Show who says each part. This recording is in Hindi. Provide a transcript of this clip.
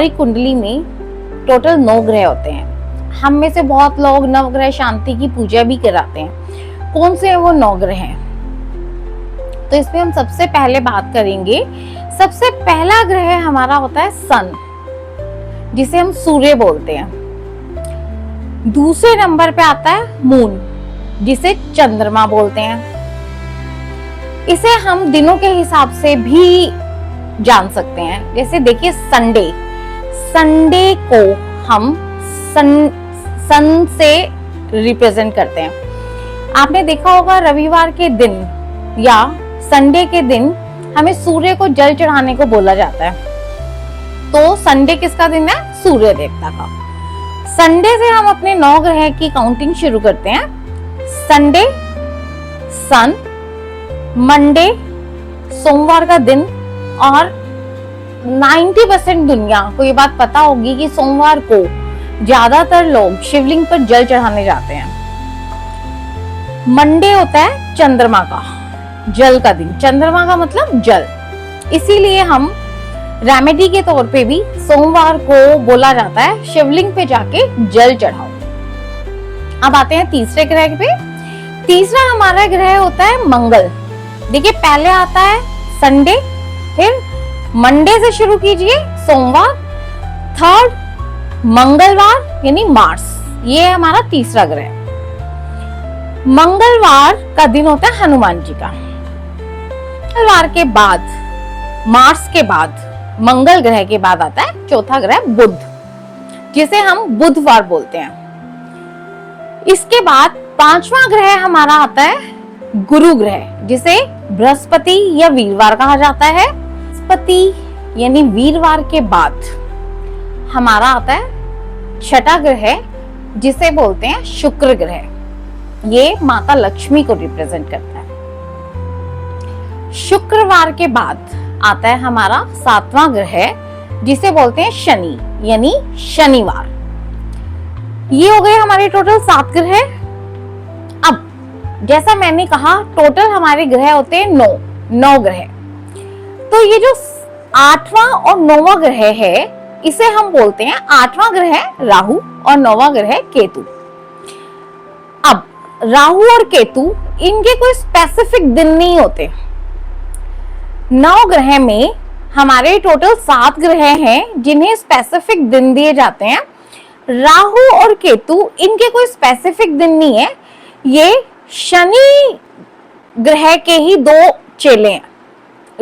Speaker 1: हमारी कुंडली में टोटल 9 ग्रह होते हैं। हम में से बहुत लोग नवग्रह शांति की पूजा भी कराते हैं। कौन से हैं वो 9 ग्रह हैं? तो इसमें हम सबसे पहले बात करेंगे। सबसे पहला ग्रह हमारा होता है सन, जिसे हम सूर्य बोलते हैं। दूसरे नंबर पे आता है मून, जिसे चंद्रमा बोलते हैं। इसे हम दिनों के हिसाब से भी जान सकते हैं। जैसे देखिए संडे को हम सन से रिप्रेजेंट करते हैं। आपने देखा होगा रविवार के दिन या संडे के दिन हमें सूर्य को जल चढ़ाने को बोला जाता है। तो संडे किसका दिन है? सूर्य देवता का। संडे से हम अपने 9 ग्रह की काउंटिंग शुरू करते हैं। संडे सन, मंडे सोमवार का दिन, और 90% दुनिया को ये बात पता होगी कि सोमवार को ज्यादातर लोग शिवलिंग पर जल चढ़ाने जाते हैं। मंडे होता है चंद्रमा का, जल का दिन। चंद्रमा का मतलब जल, इसीलिए हम रेमेडी के तौर पे भी सोमवार को बोला जाता है शिवलिंग पे जाके जल चढ़ाओ। अब आते हैं तीसरे ग्रह पे। तीसरा हमारा ग्रह होता है मंगल। देखिए पहले आता है संडे, फिर मंडे से शुरू कीजिए सोमवार, थर्ड मंगलवार यानी मार्स। ये है हमारा तीसरा ग्रह। मंगलवार का दिन होता है हनुमान जी का। मंगलवार के बाद, मार्स के बाद, मंगल ग्रह के बाद आता है चौथा ग्रह बुध, जिसे हम बुधवार बोलते हैं। इसके बाद पांचवा ग्रह हमारा आता है गुरु ग्रह, जिसे बृहस्पति या वीरवार कहा जाता है। बृहस्पति यानी वीरवार के बाद हमारा आता है छठा ग्रह, जिसे बोलते हैं शुक्र ग्रह। ये माता लक्ष्मी को रिप्रेजेंट करता है। शुक्रवार के बाद आता है हमारा 7वां ग्रह, जिसे बोलते हैं शनि यानी शनिवार। ये हो गए हमारे टोटल 7 ग्रह। अब जैसा मैंने कहा टोटल हमारे ग्रह होते हैं 9 ग्रह। तो ये जो 8वां और 9वां ग्रह है, इसे हम बोलते हैं 8वां ग्रह राहु और 9वां ग्रह केतु। अब राहु और केतु, इनके कोई स्पेसिफिक दिन नहीं होते। 9 ग्रह में हमारे टोटल 7 ग्रह हैं जिन्हें स्पेसिफिक दिन दिए जाते हैं। राहु और केतु, इनके कोई स्पेसिफिक दिन नहीं है। ये शनि ग्रह के ही 2 चेले हैं।